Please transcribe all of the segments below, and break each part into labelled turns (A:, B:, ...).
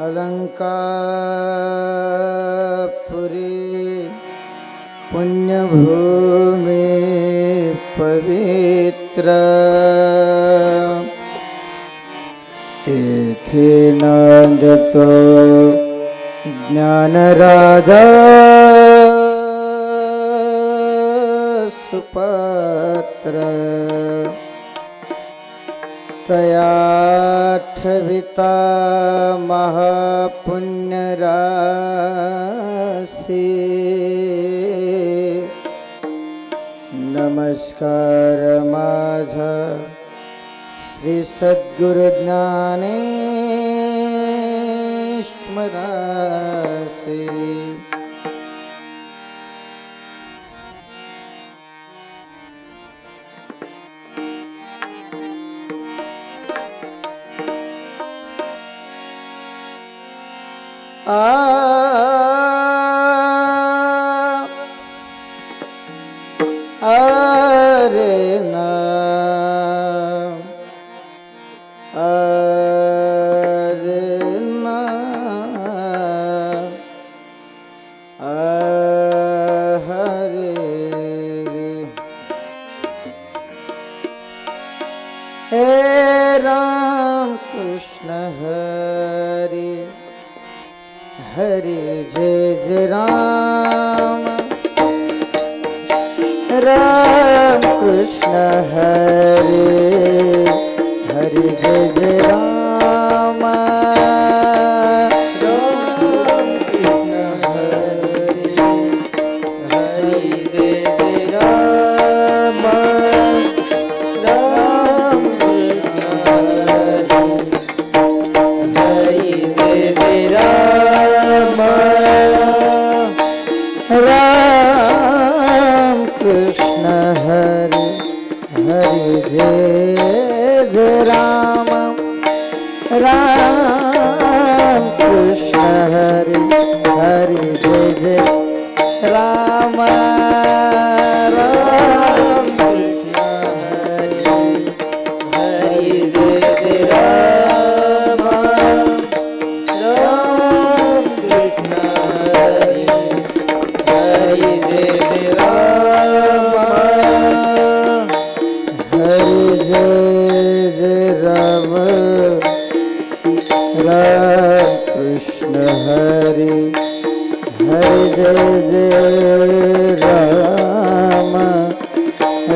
A: अलंकारपुरी पुण्यभूमि पवित्र तिथि नंदतो ज्ञानराजा सुपात्र तयाठविता महापुण्यराशि नमस्कार माझा श्री सद्गुरु ज्ञानेश्वरासी। अरे ना हे राम कृष्ण हरि हरि जय जय राम राम कृष्ण हरि हरि जय जय राम राम कृष्ण हरि हरि जय जय राम राम कृष्ण हरि हरि जय जय राम राम कृष्ण हरि हरि जय जय राम राम कृष्ण हरि हरि जय जय राम राम कृष्ण हरि हरि जय जय राम राम कृष्ण हरि हरि जय जय राम हरि जय जय राम राम कृष्ण हरि हरि जय जय राम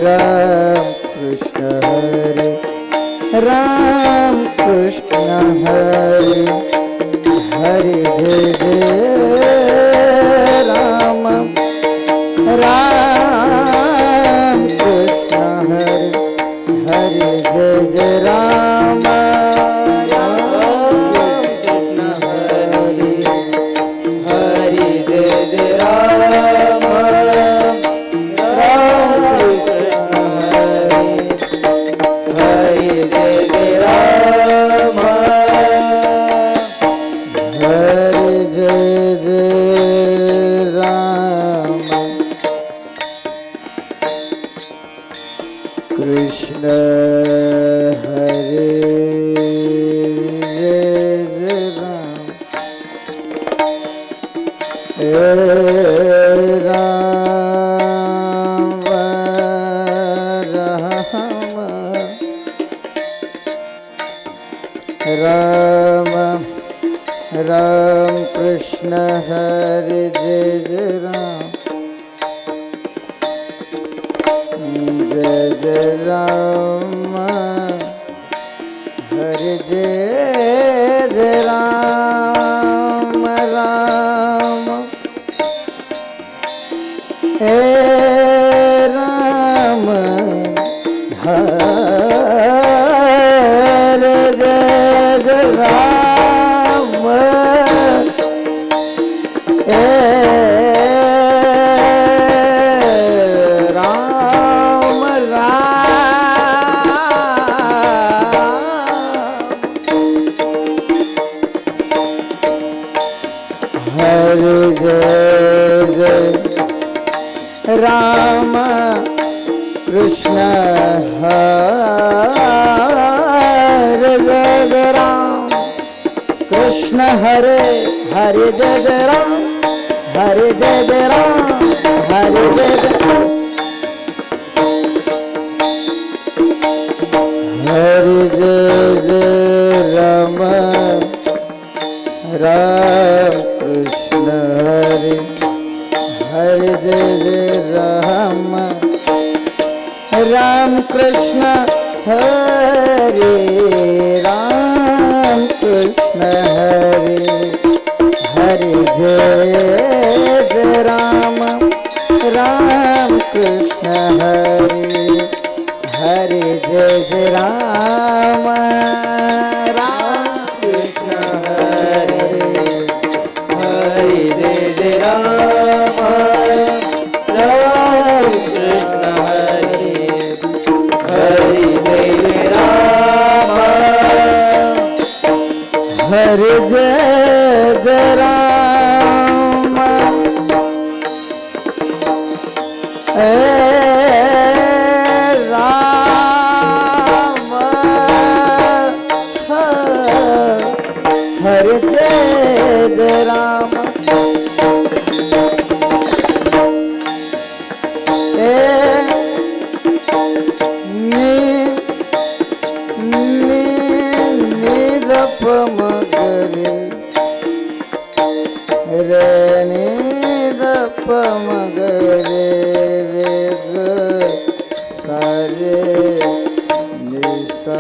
A: राम कृष्ण हरि राम कृष्ण हरि हरि जय जय राम राम कृष्ण हरि हरि जय जय राम राम कृष्ण हरि हरि जय जय राम राम कृष्ण हरि हरि जय जय राम हरि जय जय राम कृष्ण हरे जय जय राम हे राम राम राम कृष्ण हरे जय जय राम जय जय राम हरे जय जय राम राम हे राम हरे जय जय राम हे राम राम हरे हरे जय जय राम हरे जय जय राम हरे जय जय हरे जय जय राम राम कृष्ण हरे हरे जय जय राम राम कृष्ण हरे राम कृष्ण हरे हरे जय जय राम राम कृष्ण हरे हरे जय जय राम राम कृष्ण हरे हरे जय जय राम राम कृष्ण हरे हरे जय जय राम हरे जय जय राम राम हरे जय जय राम मगरे रे नि दप मगरे रे ग सारे निसा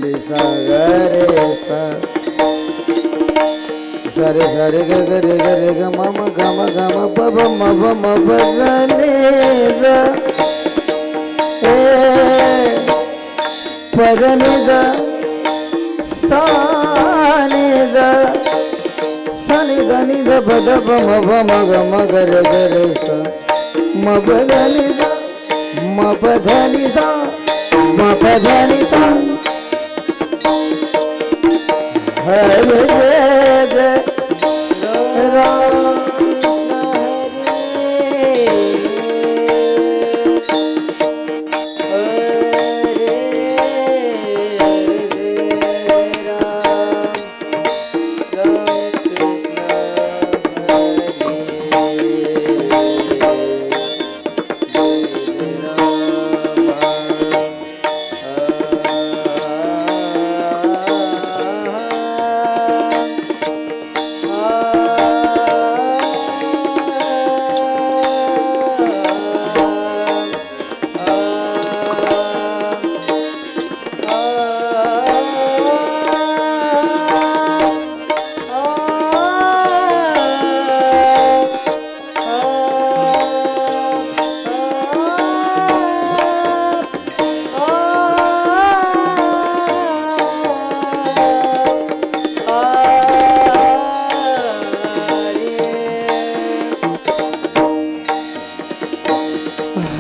A: निसा गरे सा सारे सारे ग गरे गरे ग मम गम गम पब मब मब नी द पद नि द सानि द सनि द नि द पद प म ग म ग रे ग रे स म प ध नि द म प ध नि सा म प ध नि सा हरे जय जय राम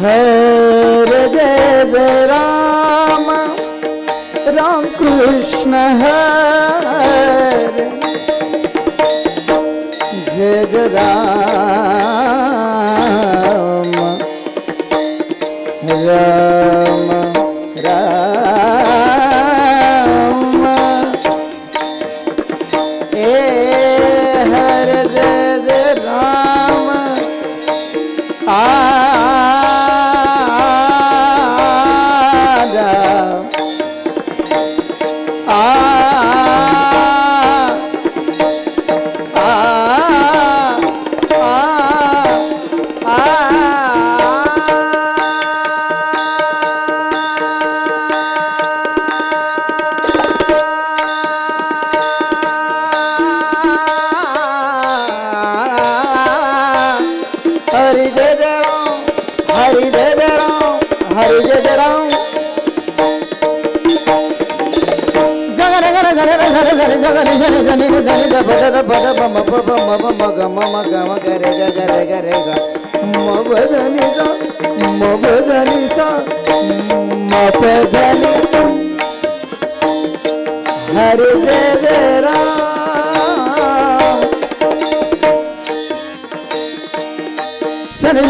A: हरे जय जय राम राम कृष्ण हरे जय जय राम राम राम हरे जय जय राम हरि जय जय राम हरि जय जय राम हरि जय जय Ram Jagan gun gun gun gun Jagan जन जन जन द पद द पद प म प प म प म ग म ग म ग रे ग ग रे ग रे ग म ब ध नि द म ब ध नि सा म प ध नि हरि जय जय राम शनि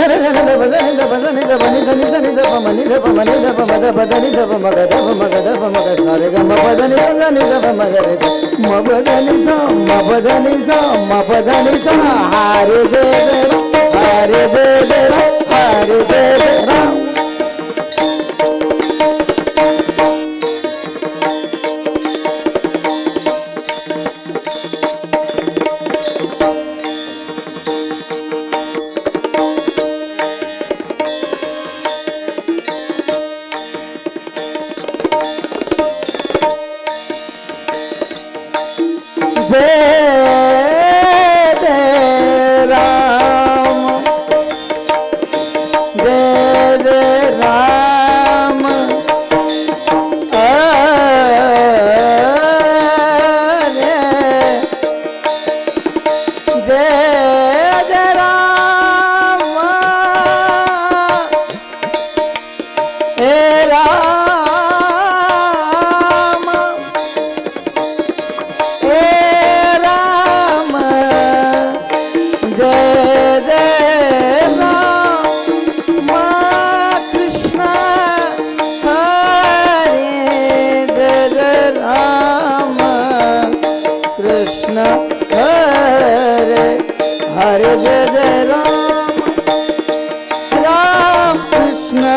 A: हरि जय जय राम राम कृष्ण हरे हरि जय जय राम राम कृष्ण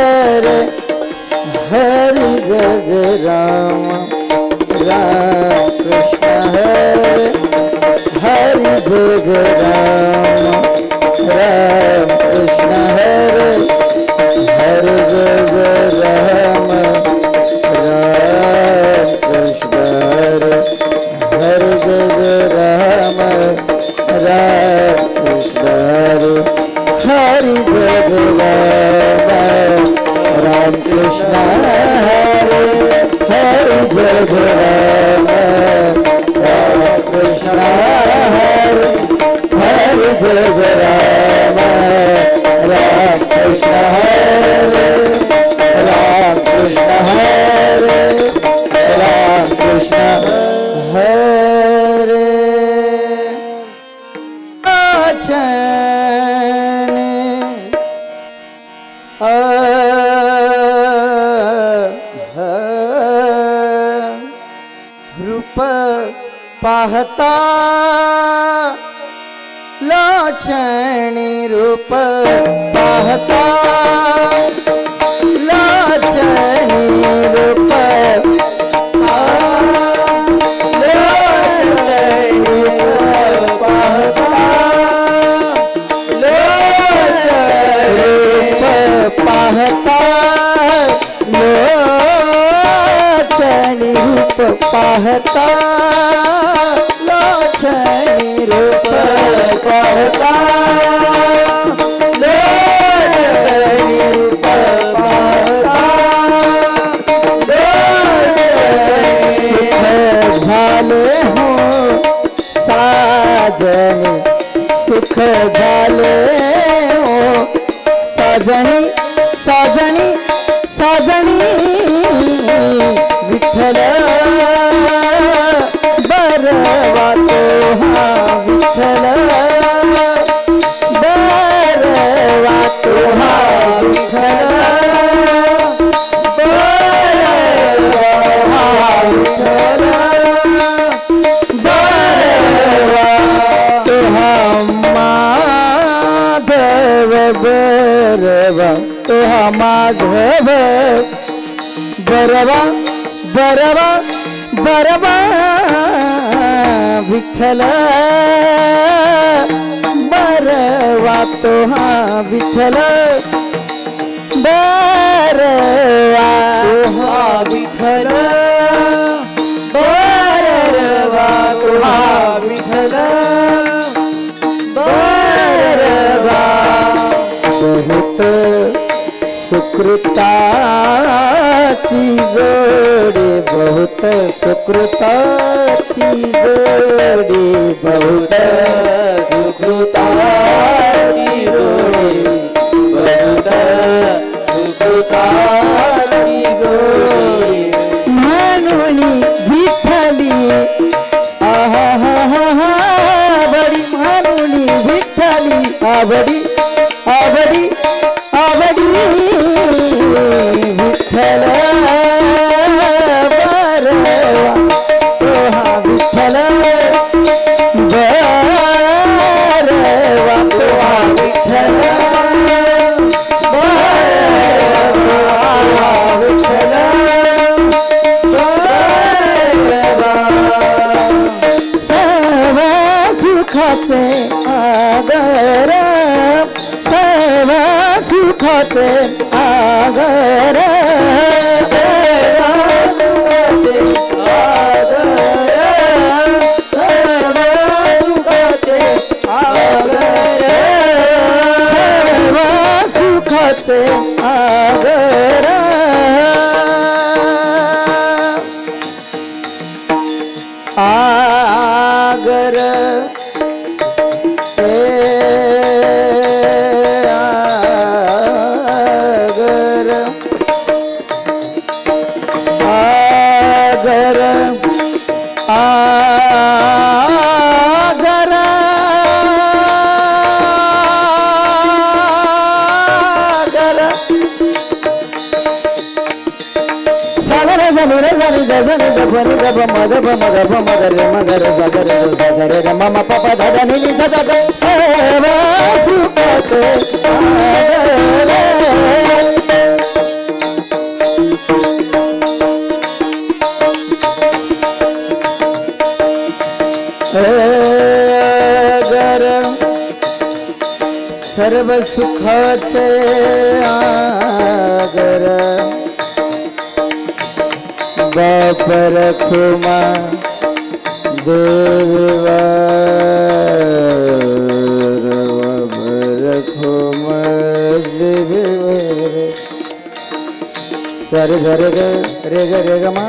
A: हरे हरि जय जय राम राम कृष्ण हरे हरि जय जय राम राम कृष्ण हरे हरि जय जय राम राम कृष्ण हरे हरि जय जय राम राम कृष्ण हरे हरि जय जय राम राम कृष्ण हरे हरि जय जय राम राम कृष्ण हरे राम कृष्ण हरे राम कृष्ण हरे रूप पाहता लाचणी रूप पाहता लाचणी रूप पाहता लोचनी रूप पाहता लोचनी रूप पाहता लोचनी रूप पाहता सुख झाले हो साजनी सुख झाले हो साजनी साजनी साजनी विठ्ठल बरवा तो हा विठ्ठल बरवा तो हा विठ्ठल बरवा हा विठ्ठल बरवा तो हा माधव बरवा तो हा माधव बरवा बरवा बरवा विठ्ठल बरवा तो हा विठ्ठल बरवा तो हा विठ्ठल बरवा तो हा विठ्ठल बरवा बहुत सुकृताची जोडी बहुत सुकृताची जोडी बहुत सुकृताची जोडी बहुत सुकृताची जोडी म्हणून विठ्ठली आवडी आवडी आवडी आवडी विठ्ठल बरवा तो हा विठ्ठल बरवा तो हा विठ्ठल सुखाचे आगर सर्व सुखाचे आगर सर्व सुखाचे आगर आगर मम पप धनी सर्व सुखते आगर सर्व सुखाचे आगर बाप रखुमा देव रखुमा देव सरे सरे ग रे ग रे ग मा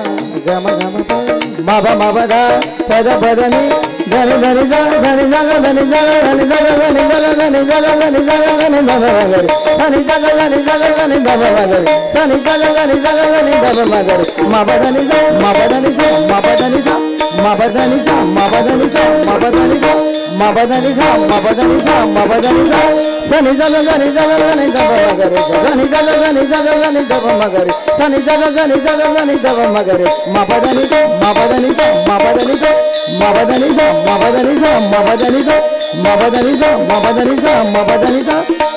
A: ग म मा ब दा पद पदनी धनि धनि दा धनि दा धनि दा धनि दा धनि दा धनि दा धनि दा धनि दा मगर धनि दा धनि दा धनि दा मगर धनि दा धनि दा धनि दा मगर मा बदनि दा मा बदनि दा मा बदनि दा मा बदनि दा मा बदनि दा मा बदनि दा मा बदनि दा मा बदनि दा मा बदनि दा सनि दा धनि दा धनि दा मगर धनि दा धनि दा धनि दा मगर सनि दा धनि दा धनि दा मगर मा बदनि दा मा बदनि दा मा बदनि दा मा बदनि दा मा बदनि दा मा बदनि दा मा बदनि दा मा बदनि दा मा बदनि दा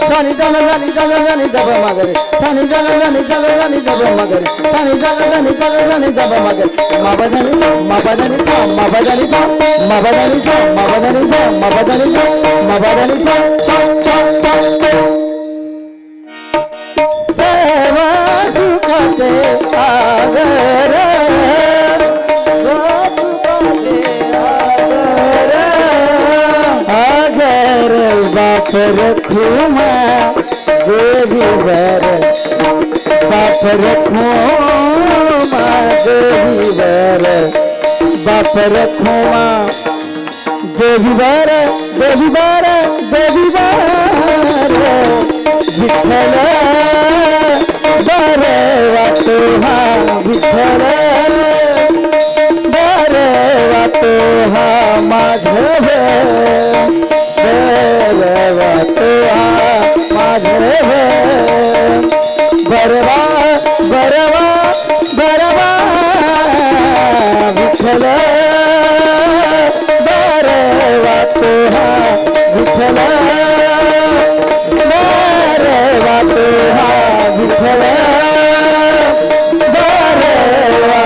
A: सनि दा धनि दा धनि दा मगर सनि दा धनि दा धनि दा मगर सनि दा धनि दा धनि दा मगर मा बदनि दा मा बदनि दा मा बदनि दा मा बदनि दा मा बदनि दा मा बदनि दा मा बदनि दा सर्व सुखाचे आगर आगर बाप रखुमा देवी वर बाप रखुमा देवी वर बाप रखुमा देवी वर देवी वर देवी वर विठ्ठल बरवा तुहा विठ्ठल बरवा तुहा माधव बरवा तुहा माधव बरवा बरवा बरवा विठ्ठल बरवा तुहा विठ्ठल बरवा तुहा विठ्ठल बरवा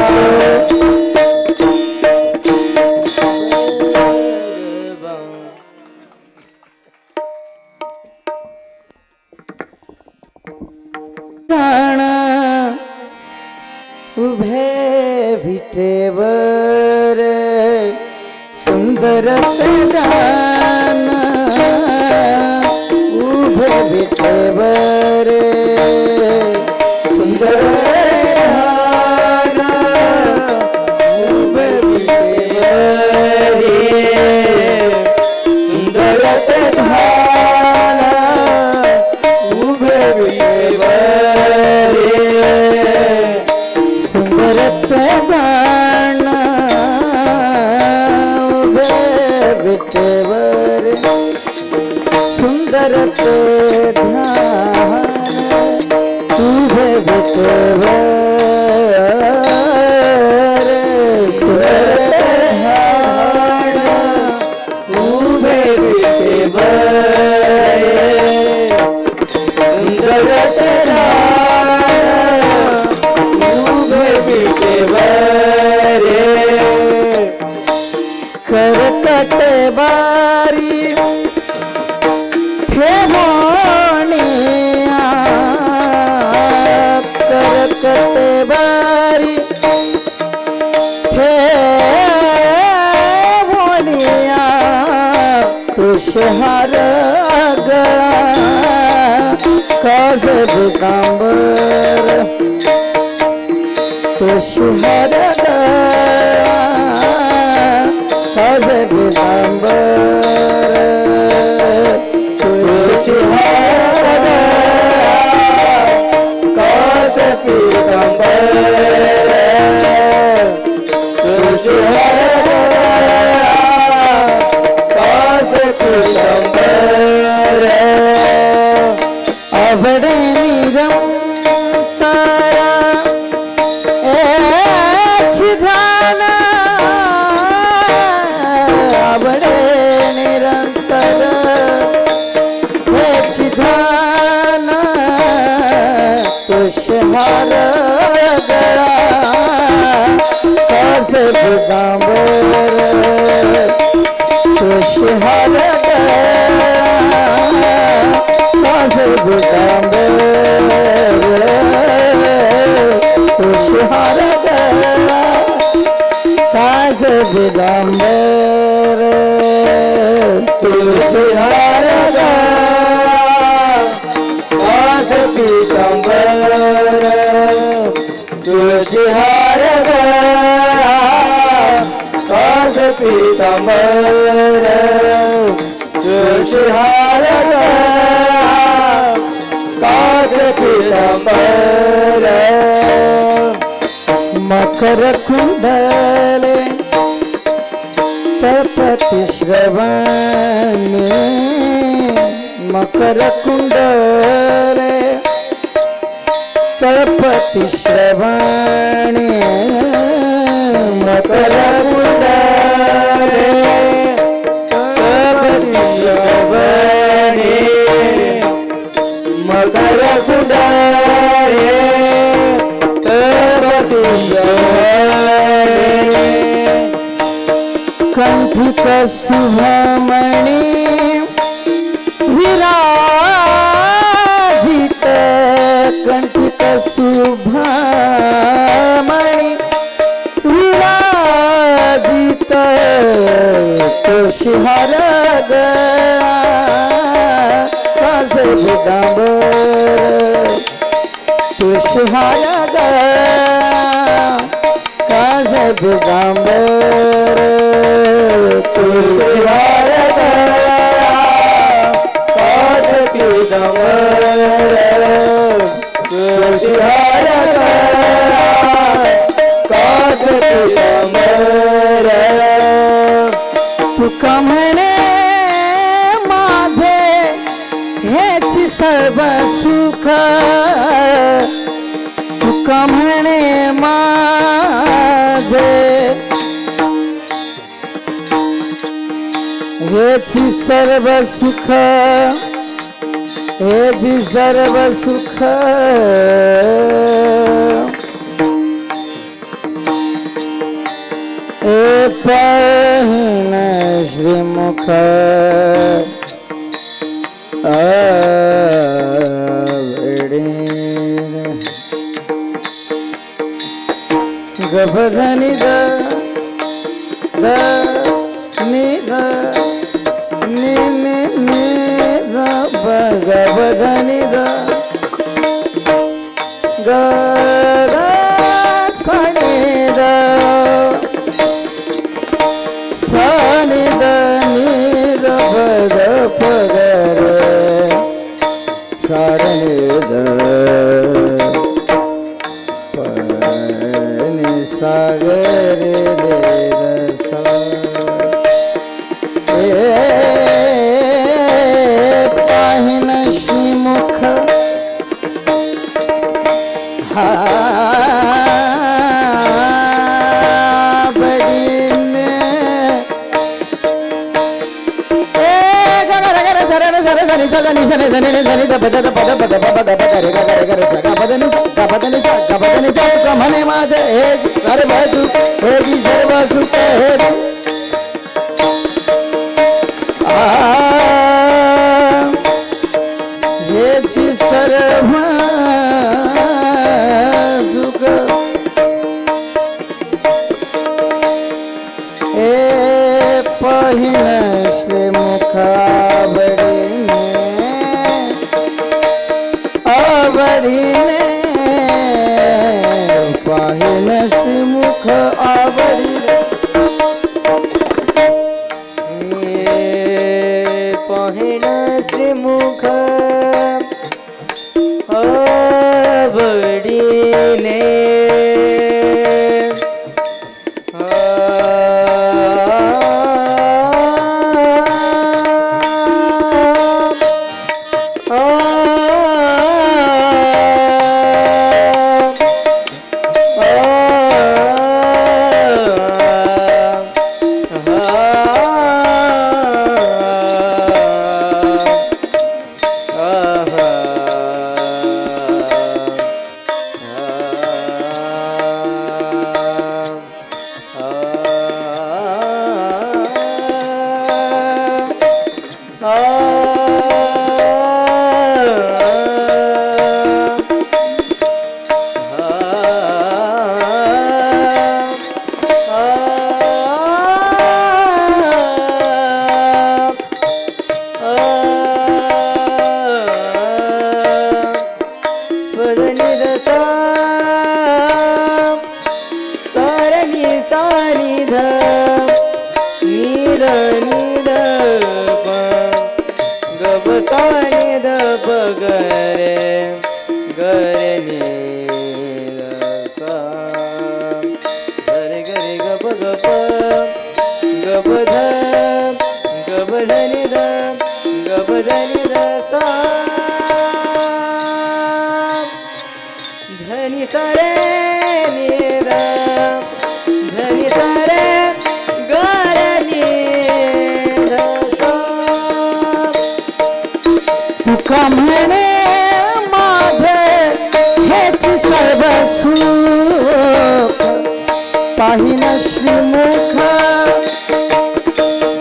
A: प्राण उभे विटेवर सुंदर दान उभे विटेवर सुंदर उभे विटेवर सुंदर धान उभे विटेवर सुंदर बाण उभे विटेवर करते ध्यान तुझे बितवर करते ध्यान तुझे बितवर सुंदर तेरा तुझे बितवर करकटे बारी ठेवणिया करकटे बारी ठेवणिया तुषहार गळा काज दिगंबर तुषहार गळा काज दिगंबर तुषहार काज दिगंबर तुषहार काज दिगंबर अवडे निरंतर ध्यान अवडे निरंतर ध्यान तुषहार गळा काज दिगंबर तुषहार गळा काज दिगंबर तुषहार गळा काज दिगंबर तुषहार गळा काज दिगंबर तुषहार गळा काज दिगंबर तुषहार गळा काज दिगंबर मकर कुंडले तळपती श्रवणे मकर कुंडले तळपती श्रवणे मकर कुंडले तळपती श्रवणे मकर कुंडले तळपती श्रवणे कंठिक शुभमणि विराजित कंठिक शुभमणि विराजित तुषहार गळा काज दिगंबर तुषहार गळा काज दिगंबर तुषहार गळा काज दिगंबर तुषहार गळा काज दिगंबर तुका म्हणे माझे हेची सर्व सुख तुका म्हणे माझे हेची सर्व सुख हेची सर्व सुख ए पाहिन श्रीमुख गभधनि द नि द नि नि नि द गभधनि द ग सनि द सनि द नि द ग प ग रे सनि द सागर దని సని దని దని ద పద ద పద పద పద ద పద రే గ రే గ పదని గ పదని కమనే మాద హే సర్వసు హేది సర్వసు హేది हेचि सर्व सुख ए पहिन श्री मुखावड़ीने आवड़ीने पहिन श्री मुख आवड़ीने
B: पहिन श्री मुख आवड़ीने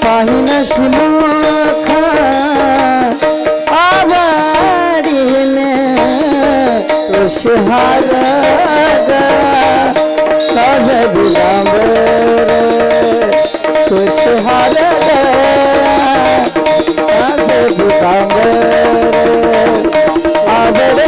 A: पाहिन श्रीमुख आवड़ीने तुषहार काज बिलांबर तुषहार काज बिलांबर आवड़े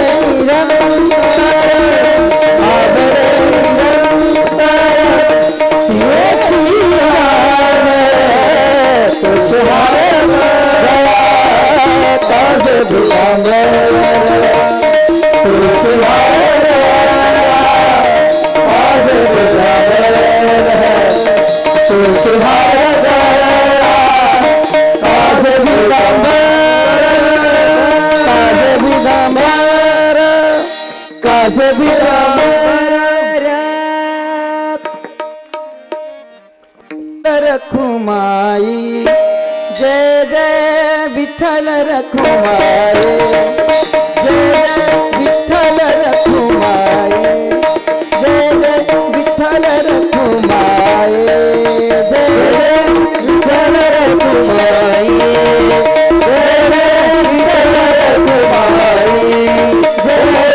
A: रखुमाई जय जय विठल रखुमाई जय जय विठल रखुमाई जय जय विठल रखुमाई जय जय विठल रखुमाई जय जय विठल रखुमाई जय विठल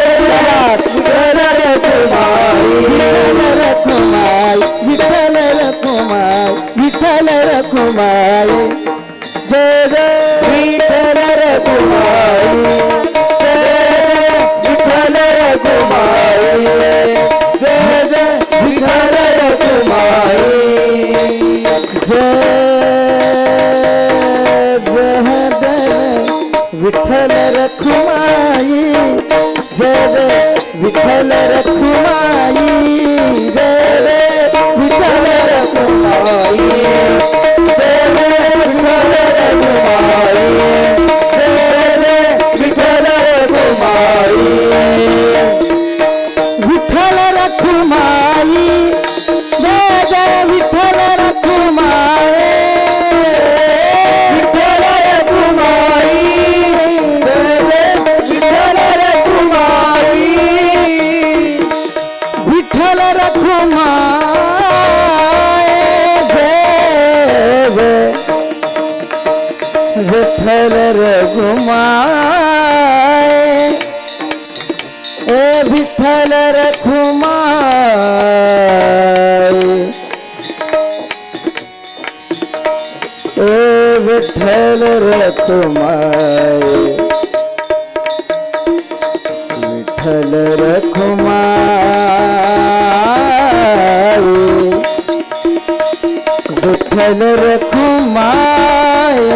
A: रखुमाई विठल रखुमाई विठल रखुमाई जय जय विठल रखुमाई जय जय विठल रखुमाई जय जय विठल रखुमाई जय विठल रखुमाई जय जय विठल रखुमाई जय जय विठल रखुमाई जय जय विठल रखुमाई जय जय विठल रखुमाई विठल रखुमाई जय जय विठल रखुमाई विठल रखुमाई रखुमाई विठ्ठल रखुमाई विठ्ठल रखुमाई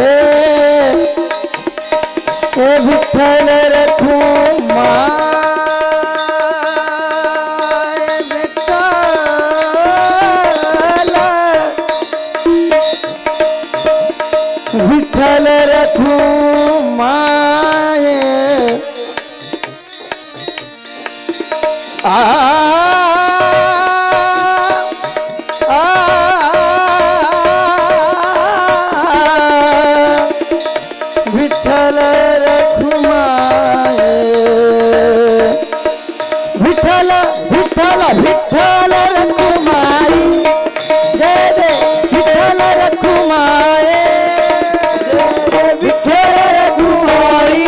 A: ए विठ्ठल रखुमाई विठ्ठल रखुमाई विठ्ठल रखुमाई विठ्ठल विठ्ठल विठ्ठल रखुमाई जय जय विठ्ठल रखुमाई विठ्ठल रखुमाई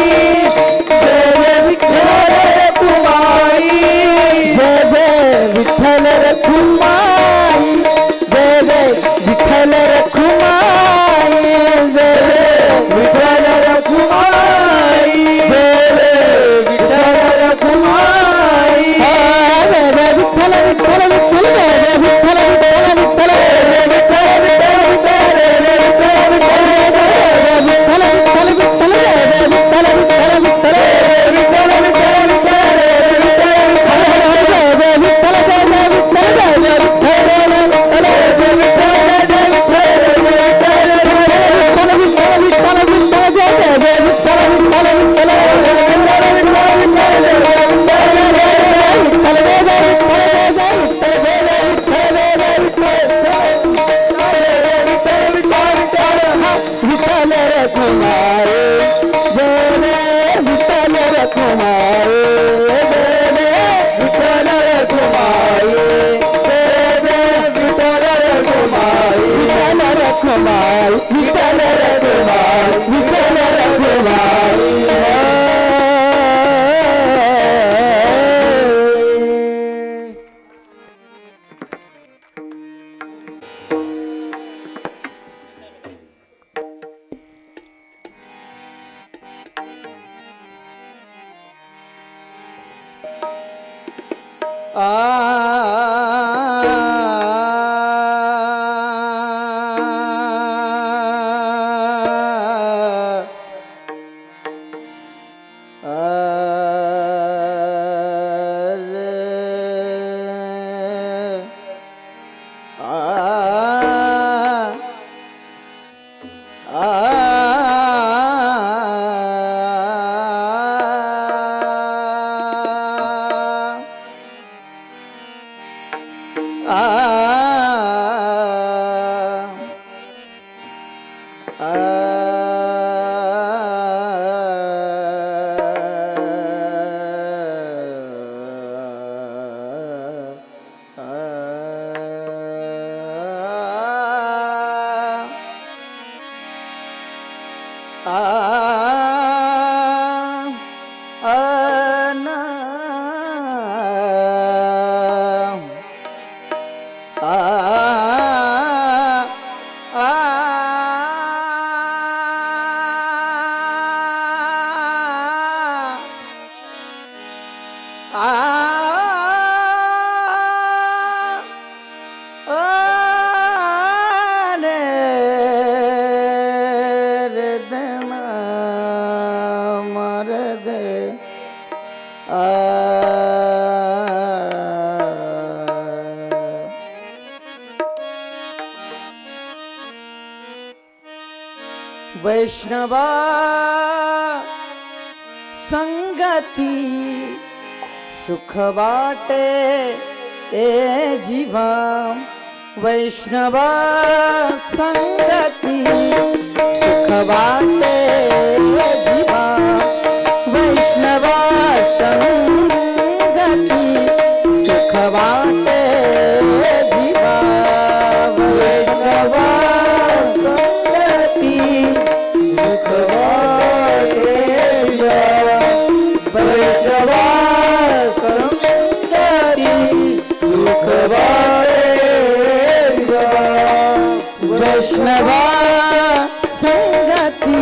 A: जय जय विठ्ठल रखुमाई जय जय विठ्ठल रखुमाई जय जय विठ्ठल रखुमाई जय जय विठ्ठल रखुमाई जय जय विठ्ठल रखुमाई जय जय विठ्ठल विठ्ठल विठ्ठल जय जय विठ्ठल विठ्ठल विठ्ठल वैष्णवा संगती सुख वाटे ए जीवा वैष्णवा संगती सुख वाटे ए जीवा वैष्णवा संगती सुख वाटे ए जीवा वैष्णवा संगती सुख वाटे वैष्णवा संगती सुख वाटे वैष्णवा संगती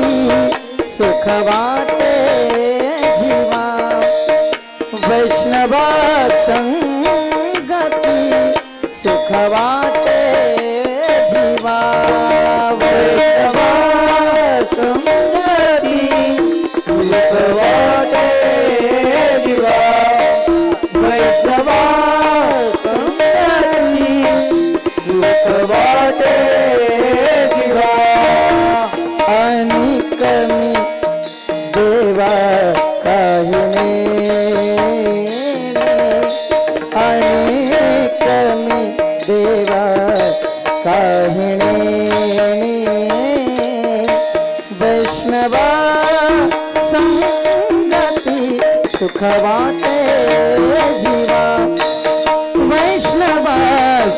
A: सुख वाटे जीवा वैष्णवा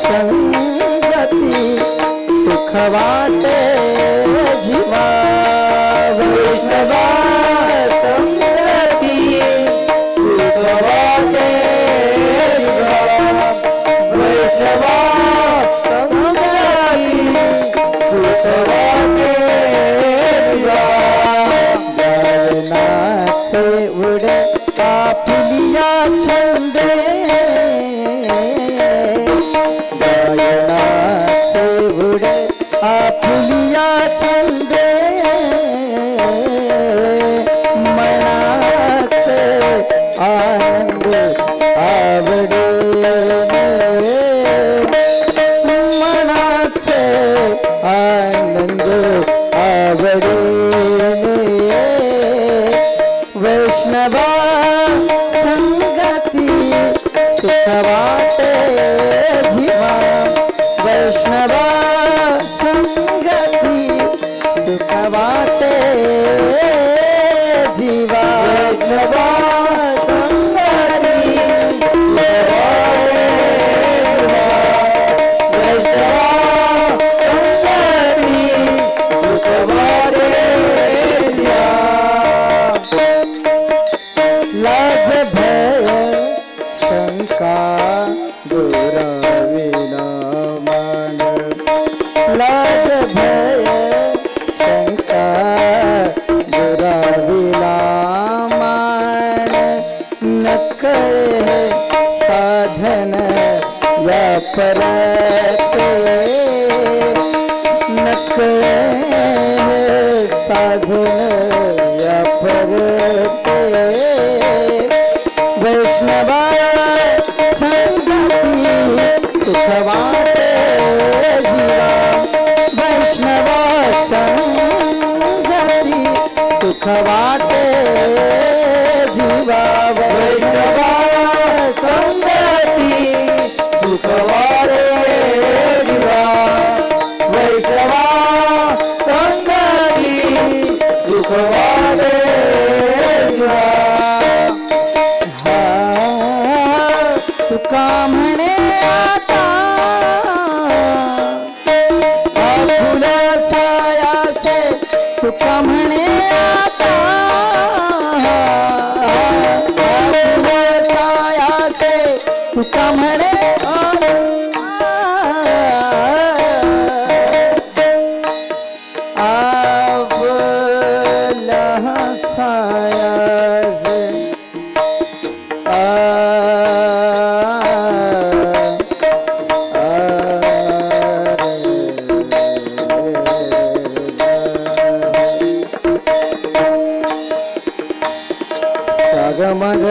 A: संगती सुख वाटे जीवा वैष्णवा संगती सुख वाटे जीवा वैष्णवा संगती सुख वाटे जीवा गायनाचे उडे आपुलिया छंदे गायनाचे उडे आपुलिया छंदे मनाचे आनंद आवडे मनाचे आनंद आवडे वैष्णवा संगती सुख वाटे जीवा वैष्णवा संगती सुख वाटे जीवा वैष्णवा संगती सुख वाटे जीवा वैष्णवा संगती सुख वाटे जीवा लाज भय शंका दुराविना मान लाज भय शंका दुराविना मान नकळे साधन या परते नकळे साधन या परते वैष्णवा संगती सुख वाटे जीवा वैष्णवा संगती सुख वाटे जीवा वैष्णवा संगती सुख वाटे जीवा वैष्णवा संगती सुख वाटे जीवा तुका म्हणे आता फुला सायासे तुका म्हणे आता फुला सायासे तुका म्हणे आवला सायासे मग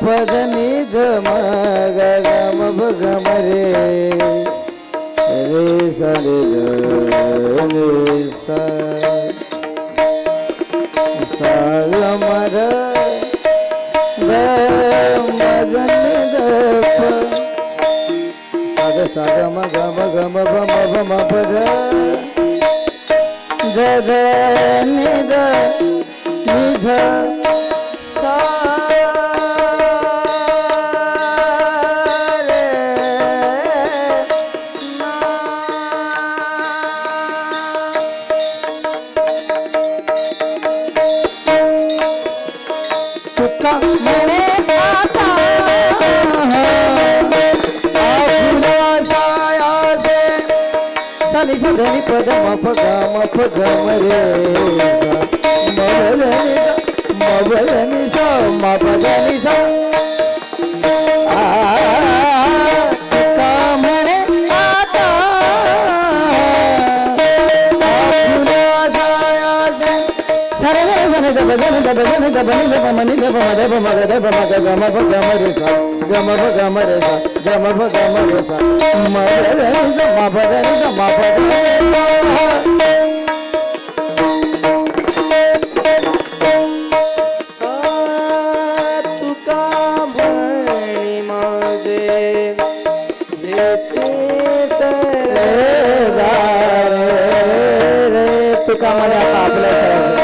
A: पद निध मग गम भगम रे रे सा रे सा सा मर ग मद निध साग साग मग गम भम भम पद द निध निध सा रे ना तुका म्हणे आता आपुला सायासे सानी साधनी पद मप गम रे मवधनी सा मपधनी सा तुका म्हणे आता आपुला सायासे सरग सने दब गन दब मनि दब मद मग दब मग गम गम रे सा गम गम रे सा गम गम रे सा मवधनी सा मपधनी सा मपधनी तुका आणि आता आपल्या सरांचं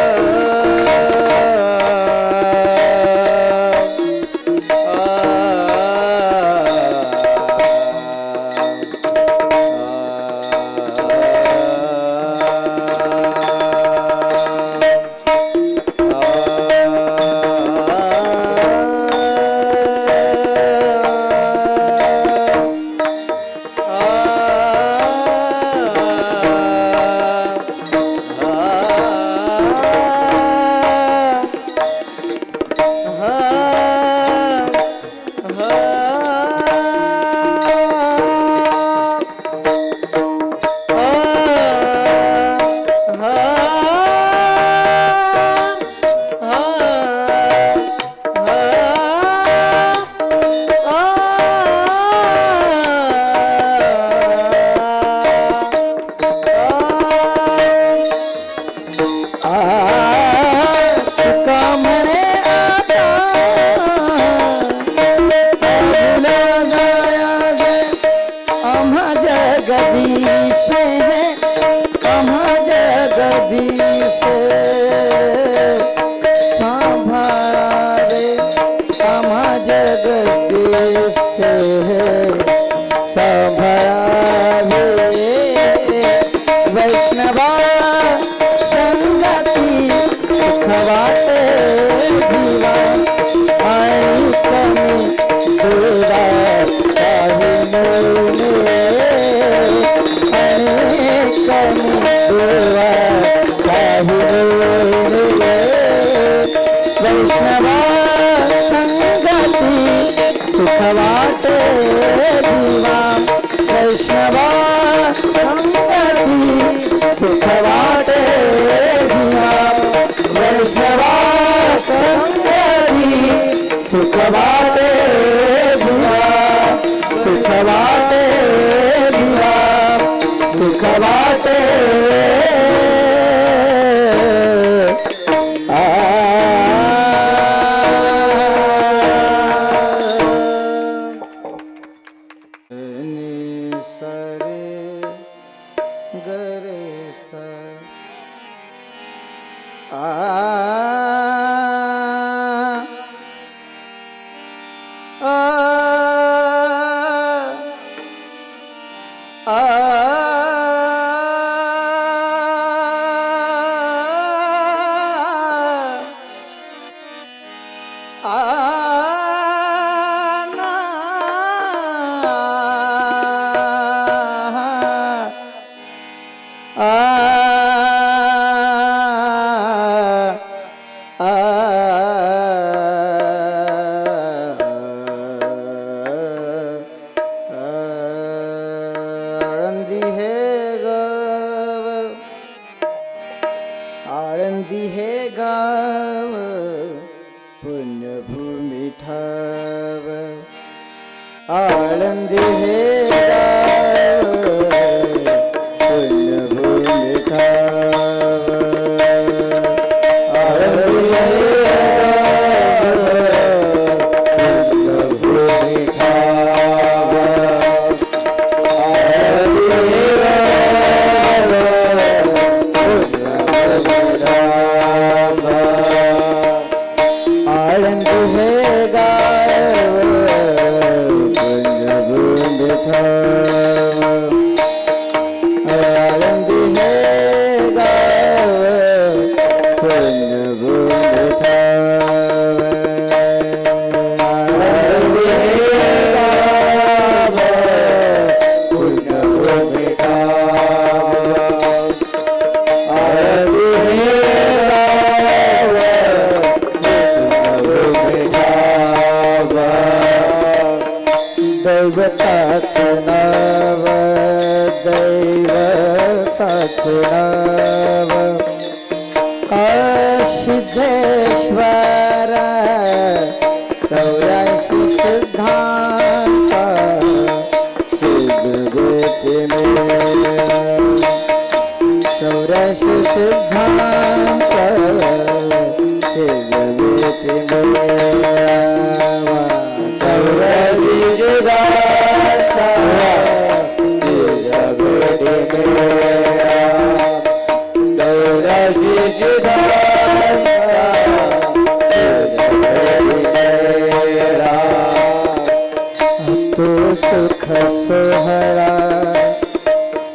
A: तो सुख सोहरा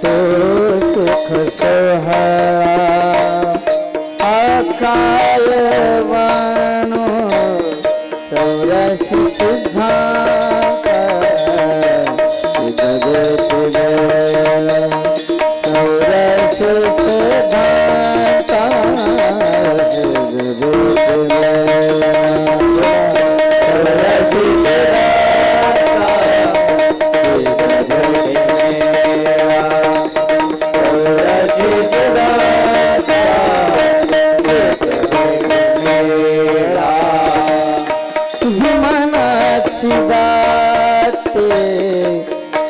A: तो सुख सोहरा अकाल वाणो 84 सिद्धांत जगत वेला 84 सिद्धांत जगत वेला 84 सिद्धांत विमानाची दाटे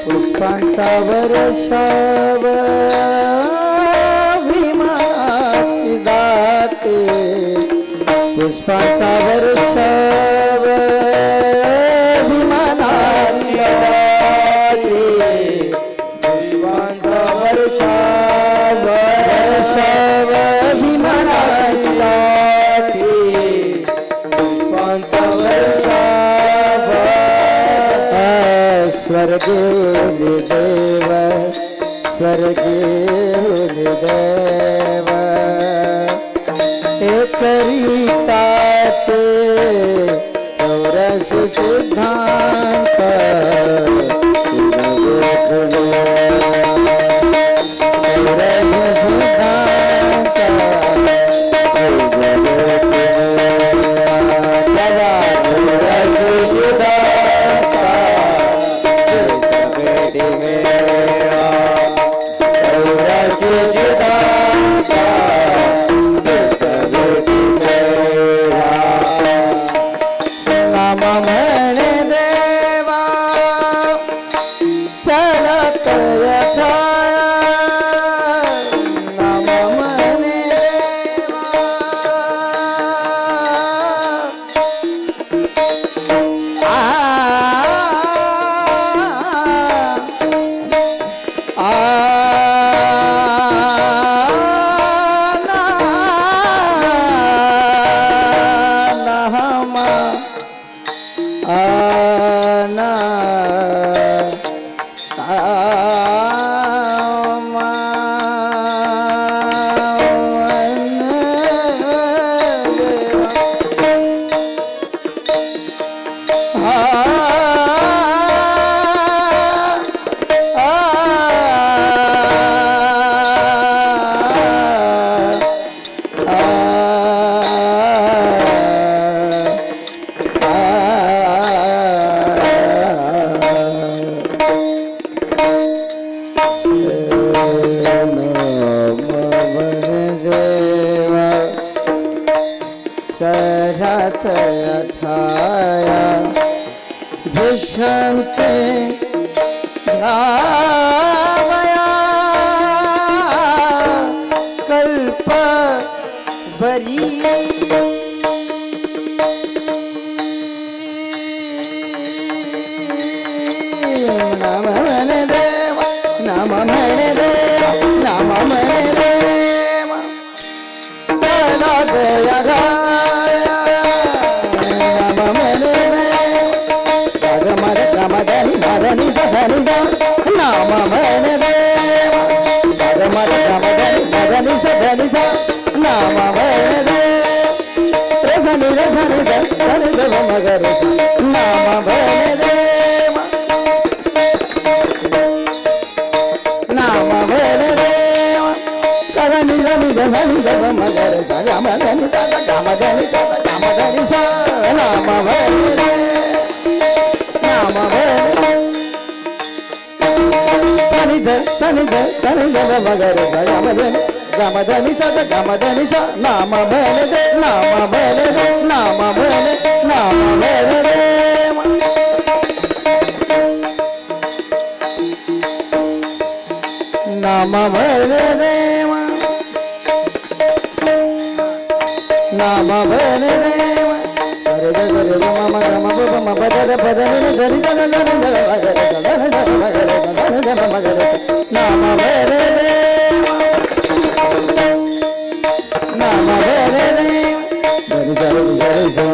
A: पुष्पांचा वर्षाव विमानाची दाटे पुष्पांचा वर्षाव विमानाची दाटे पुष्पांचा वर्षाव वर्षाव विमानाची दाटे स्वर्गे देव स्वर्गे देव एकरिता ते 84 सिद्धांत चरत अठाया भूषंते धावया कल्प वरी नाम मन देव नाम मन देव नाम मन देव तला गया मदनी मदनी धनी नाम मन देव मद मदनी मदनी धनी नाम मन देव धनी धनी धनी देव मगर नाम मन देव नाम मन देव धनी धनी धनी देव मगर गम धनी गम धनी गम धनी नाम मन देव सनिध मगर गमधनि गमधनि गमधनि नाम मन दे नाम मन दे नाम मन नाम मन दे नाम मन दे नाम मन दे नाम भले देव धनी सारे सारे सा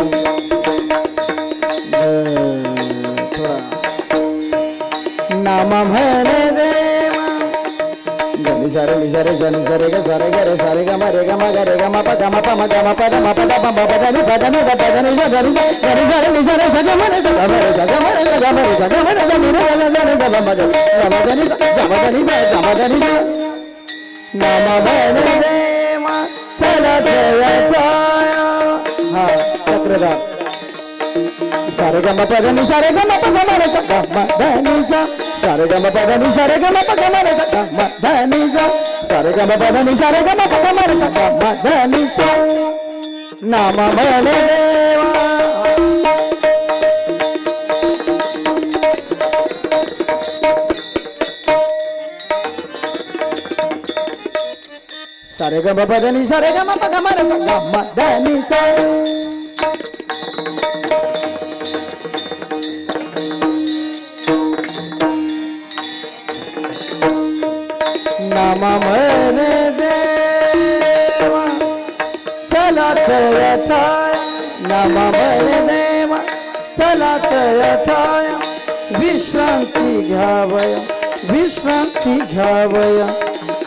A: थोड़ा नाम भले देव धनी सारे जनी सारे ग सारे ग रे सारे ग म रे ग म ग रे ग म प ग म प म ग म प द म प द प म प द नि प द नि द प द नि द द नि द नि सारे नि सारे ग म रे ग म रे ग म रे ग म रे ग म रे ग नि रे ग ग रे ग म ग म ग नि द ग म ग नि द ग म ग नि द नाम भले देव चला जया छाया हा चक्रधार सारे ग म प द नि सारे ग म प ग म रे ग म द नि सा सारे ग म प द नि सारे ग म प ग म रे ग म द नि सा सारे ग म प द नि सारे ग म प ग म रे ग म द नि सा नाम भले देवा सारे ग म प द नि सारे ग म प ग म रे ग म द नि सा नाम भले देवा चला तया छाया नाम भले देवा चला तया छाया विश्रांती घ्यावया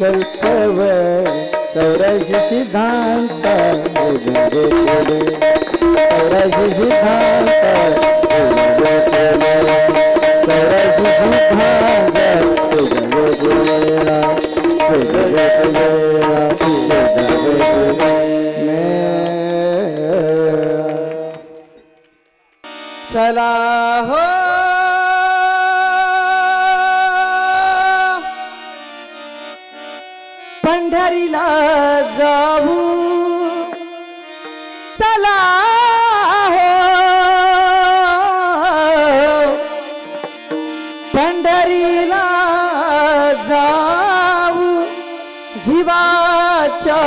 A: कल्पवय 84 सिद्धांत 84 सिद्धांत 84 सिद्धांत चला हो पंढरीला जाऊ चला हो पंढरीला जाऊ जीवाच्या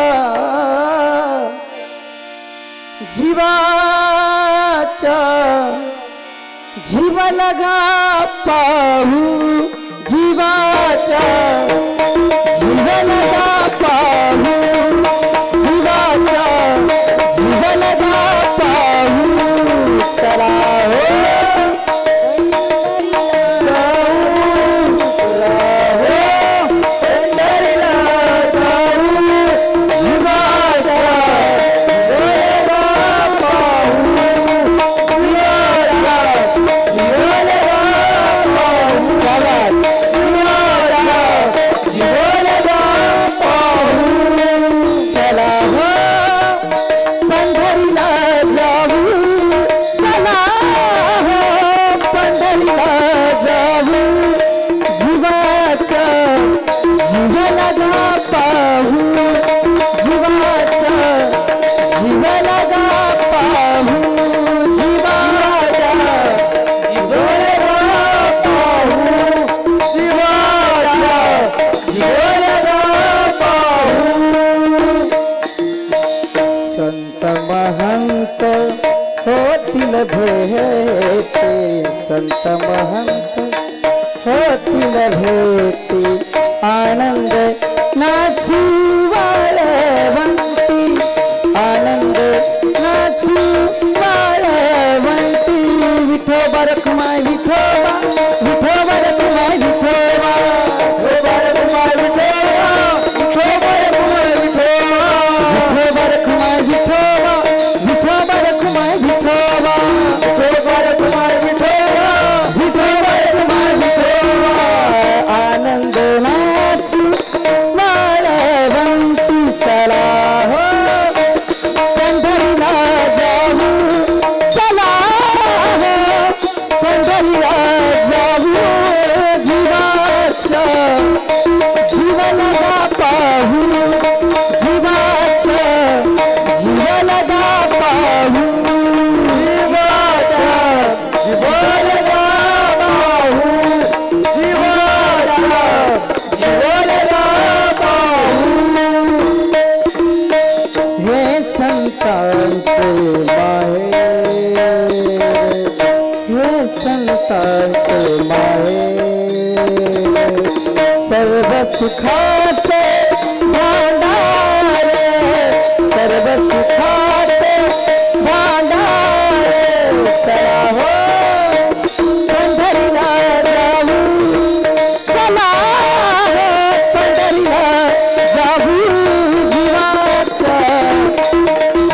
A: जीव लगा पाहू जीवाच्या जीव लगा पाहू जीवाच्या जीव लगा पाहू चला हो सर्व सुखाचे भांडारे चला हो पंढरीला जाऊ चला हो पंढरीला जाऊ जीवाच्या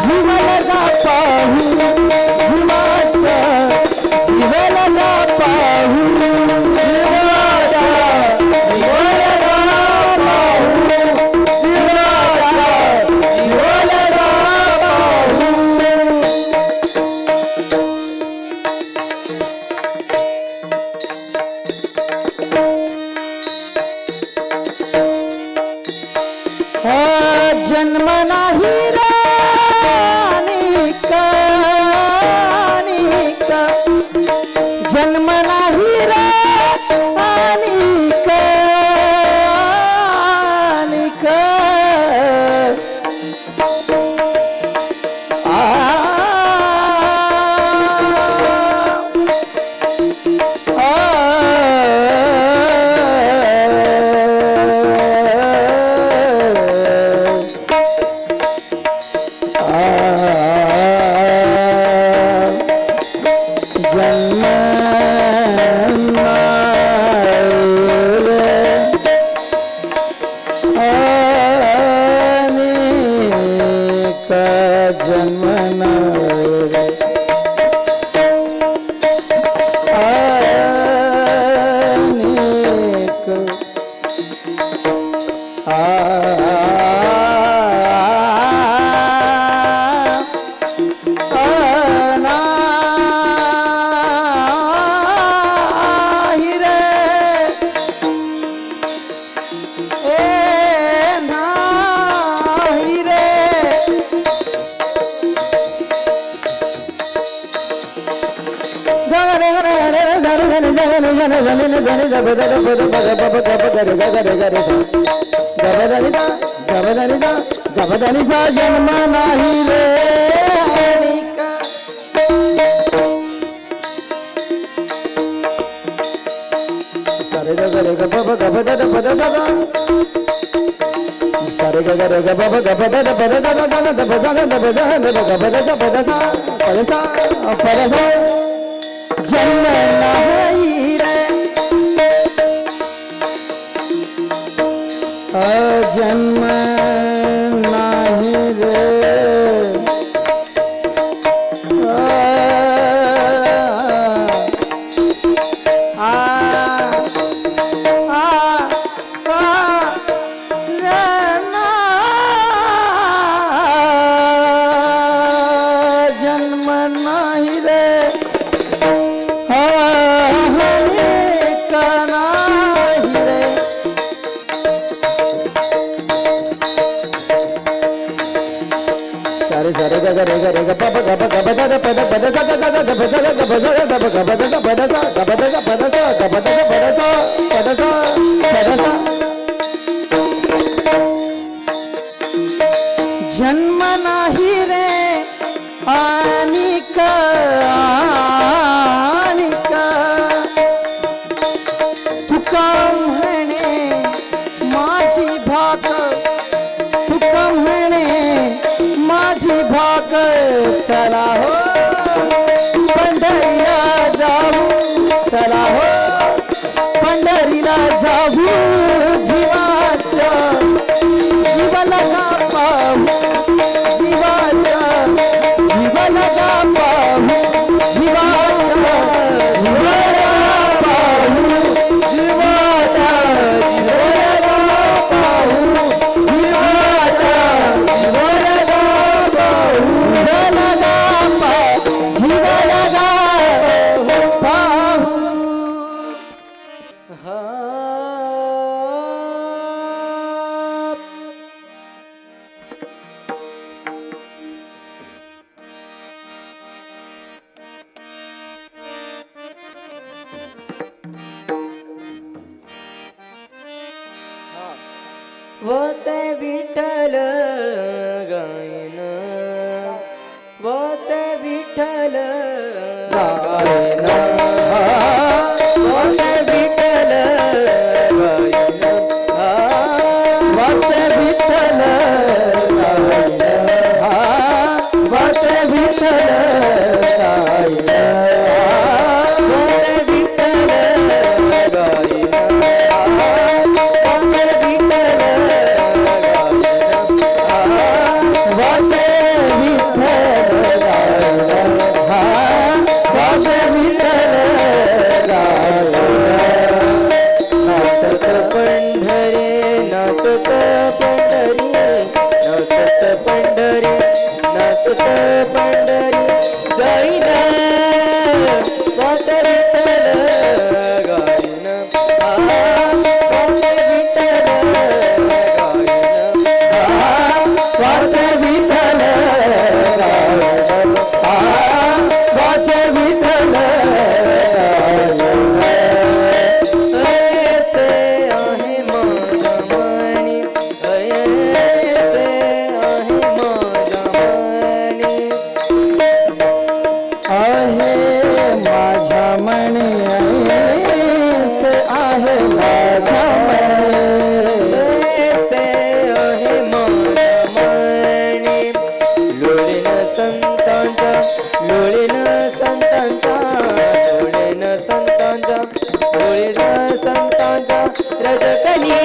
A: जीवनाला पाहू जीवाच्या जीवनाला पाहू जीवाच्या जीवनाला पाहू जीवाच्या जीवनाला पाहू जन्म नाही रानिका जन्म नाही रानिका जन्म नाही रे सरे ग रे ग ब ग ब द द ब द द सरे ग रे ग ब ग ब द द ब द द द द ब द द ब द द ब ग ब द द ब द द प द सा जन्म नाही रे जन्म नाही रे जन्म नाही रे सरे सरे ग रे ग रे ग प प ग प ग प द द प द प the the the the the प द द ग प द द प ग प द द प द सा ग प द ग प द सा ग प द ग प द सा प द सा प द सा जन्म नाही रे आनिका तुका म्हणे माझी भाकर तुका म्हणे माझी भाकर चला हो पंढरीला जाऊ चला हो पंढरीला जाऊ जीवाच्या जीवाला पाहू जीवाच्या जीवाला पाहू जीवाच्या जीवाला पाहू जीवाच्या जीवाला पाहू जीवाच्या जीवाला पाहू जीवाला पाहू
B: वचे विठ्ठल गायन वचे विठ्ठल गायन वचे विठ्ठल गायन वचे विठ्ठल गायन संतांचा लोळेन संतांचा लोळेन संतांचा लोळेन संतांचा रजकनी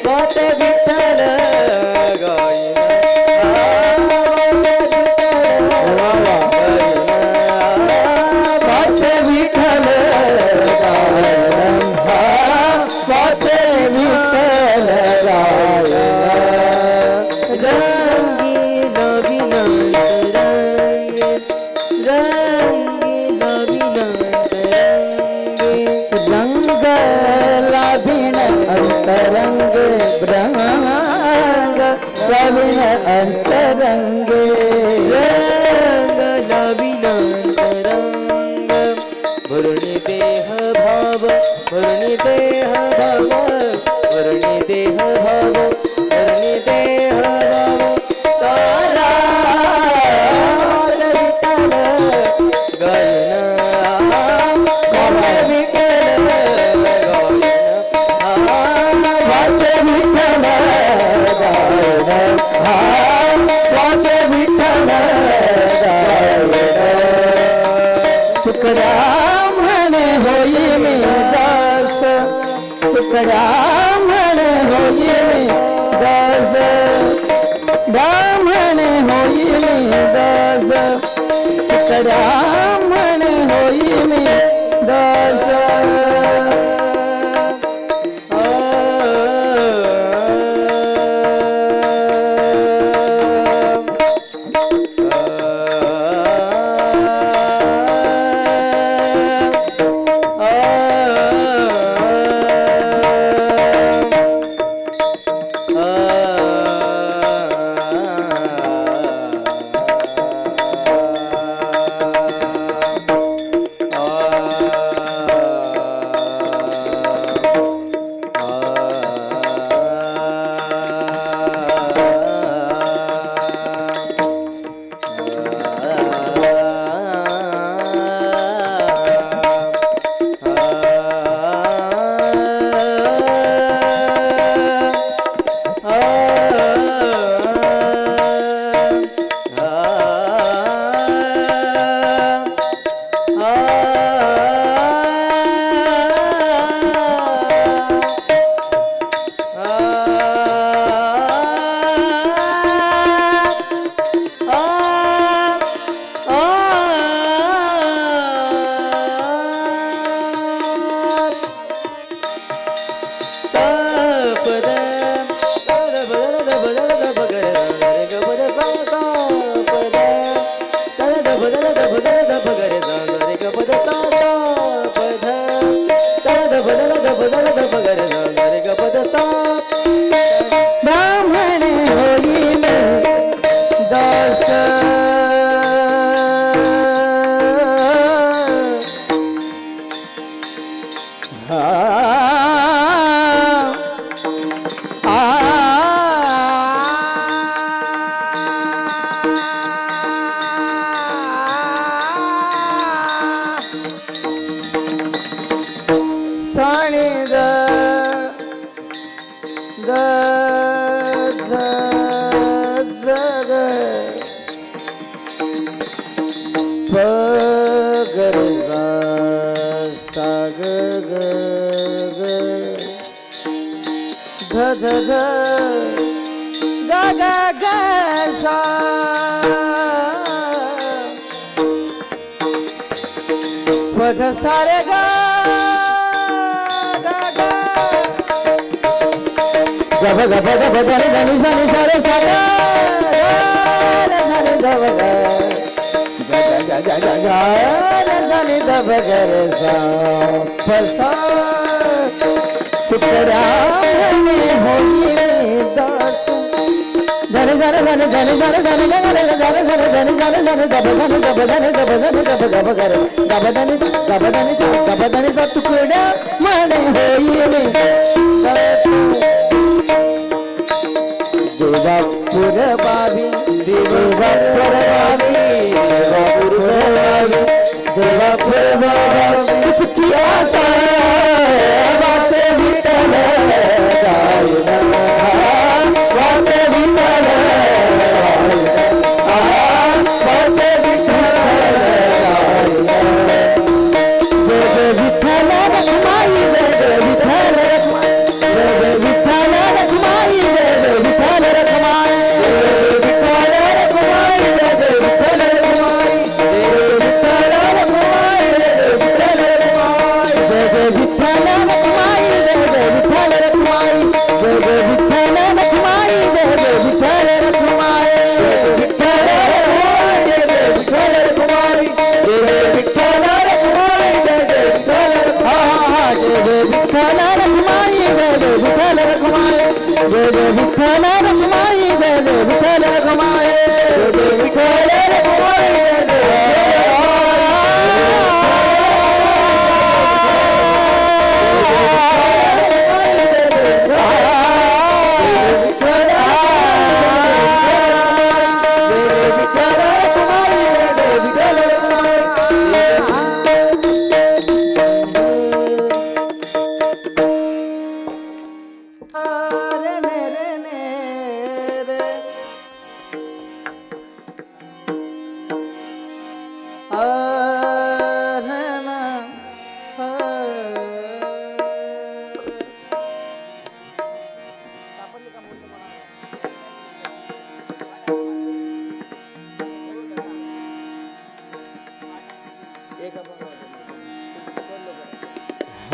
B: वाचे विठ्ठल गायन
A: वाचे विठ्ठल गायन वाचे विठ्ठल गायन
B: रंगीन विनंत रंगीन विनंत
A: रंग लाभिण अंतरंग रंग लाभिण अंतरंग
B: रंग लाविनंत रंग भरुणी देह भाव भरुणी देह भाव भरुणी देह भाव भरुणी देह भाव सारा विठ्ठल गायन
A: वाचे विठ्ठल गायन वाचे विठ्ठल गायन तुकड्या म्हणे होई मी दास तुकड्या म्हणे होई मी दास ब्राह्मणे होई मी दास तुकड्या म्हणे होई मी दास ब्राह्मणे होई मी दास साणी द द द द ग प ग रे सा ग ग ग ध ध ध ग ग ग सा प ध सा रे ग गब गब गब धनी धनी सनी सारे सारे धनी धब ग ग ग ग ग धनी धब ग रे सा फसा टुकड़ा में होई में दास धनी धनी धनी धनी धनी धनी धनी धनी धनी धनी धनी धब धनी धब धनी धब धनी धब गब ग रे गब धनी गब धनी सा टुकड़ा में होई में दास देवापुर बाबी देवापुर बाबी देवापुर बाबी देवापुर बाबी किसकी आशा वाचे विठ्ठल गायन वाचे विठ्ठल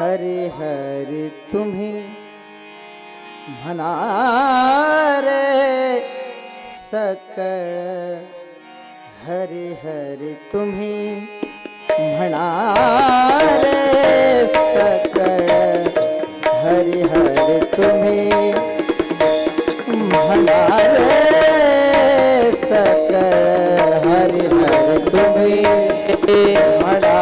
A: हरी हरी तुम्ही म्हणा रे सकळ हरी हरी तुम्ही म्हणा रे सकळ हरी हरी तुम्ही म्हणा रे सकळ हरी हरी तुम्ही म्हणा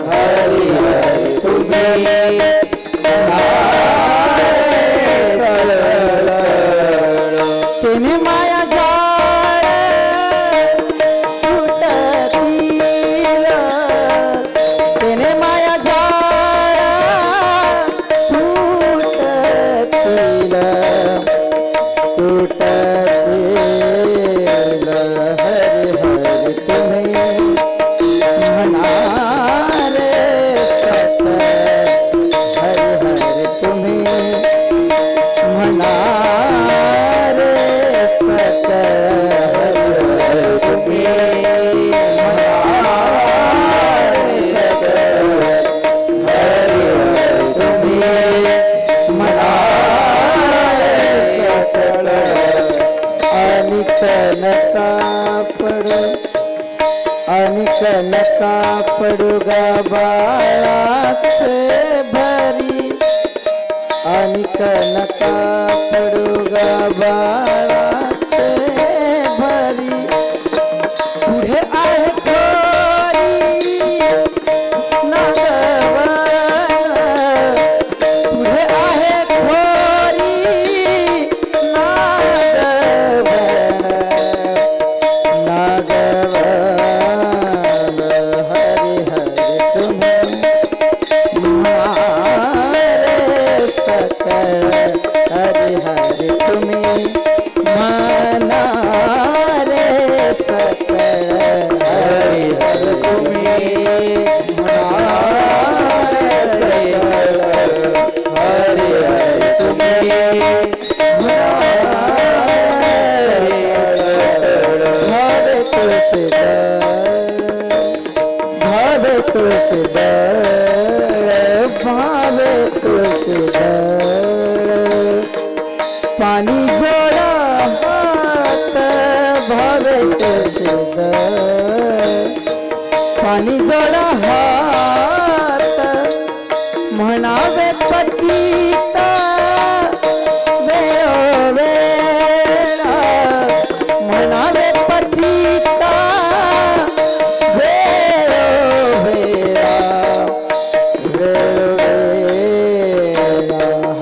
A: हरी हरी तुम्ही तिने माया जाळ तुटतील तिने माया जाळ तुटतील तुटतील हरी हरी तुम्ही म्हणा रे सकळ हरी हरी तुम्ही म्हणा रे सकळ हरी हरी तुम्ही म्हणा रे सकळ हरी हरी तुम्ही म्हणा रे सकळ अनिक नका पडू अनिक नका पडू गा बाळाचे भरी अनिक नका पडू गा बाळाचे भरी पुढे आहे थोरी नागवन पुढे आहे थोरी नागवन नागवन हरी हरी तुम्ही सकळ हरी हरी तुम्ही म्हणा रे सकळ हरी हरी तुम्ही म्हणा रे सकळ हरी हरी तुम्ही म्हणा रे भावे तुळशीदळ भावे तुळशीदळ पाणी जोडा हात भावे तुळशीदळ पाणी जोडा हात म्हणावे पतिता वेळोवेळा म्हणावे पतिता वेळोवेळा वेळोवेळा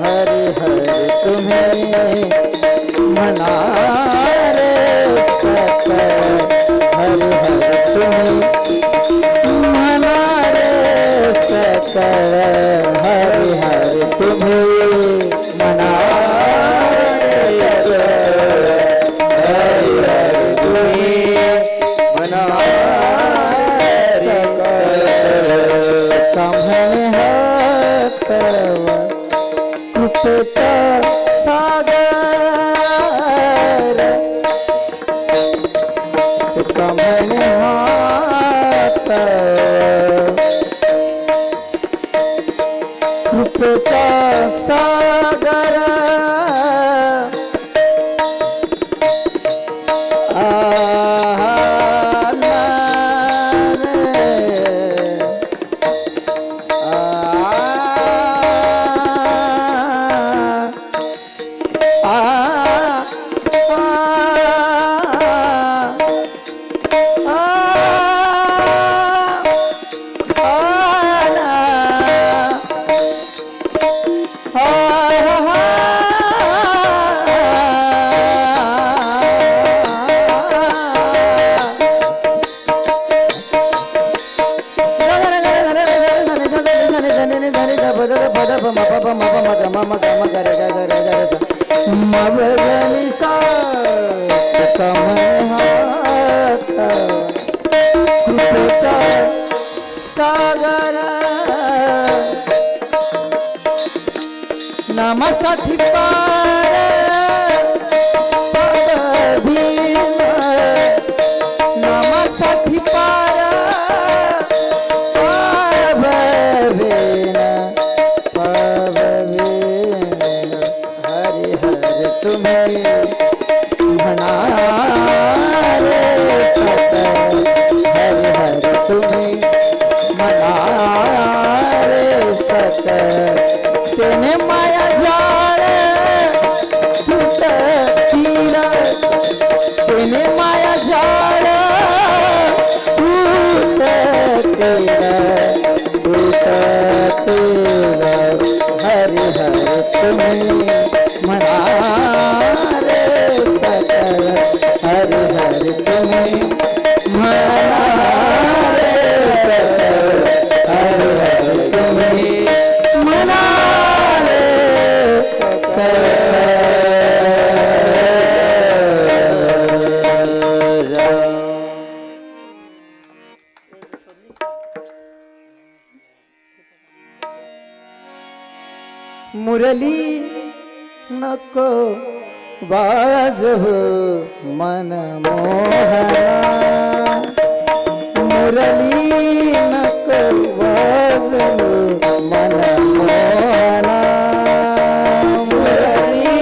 A: हरी हरी तुम्ही म्हणा रे सकळ हरी हरी तुम्ही म्हणा रे सकळ हरी हरी तुम्ही म्हणा रे सकळ हरी हरी तुम्ही म्हणा काम्हणे हातव कृपेचा सागर ते काम्हणे हातव कृपेचा सागर सागर नामासाठी पार भीम नामासाठी पार म्हणारे सत हरि हरि तुम्ही म्हणारे सत तेने माया जाळ तुटतील तेने माया जाळ तुटतील हरि हरि तुम्ही म्हणारे सकल हरि हरि तुम्ही म्हणारे सकल हरि हरि तुम्ही म्हणारे मुरली नको वाजव मन मोहना मुरली नको वाजव मन मोहना मुरली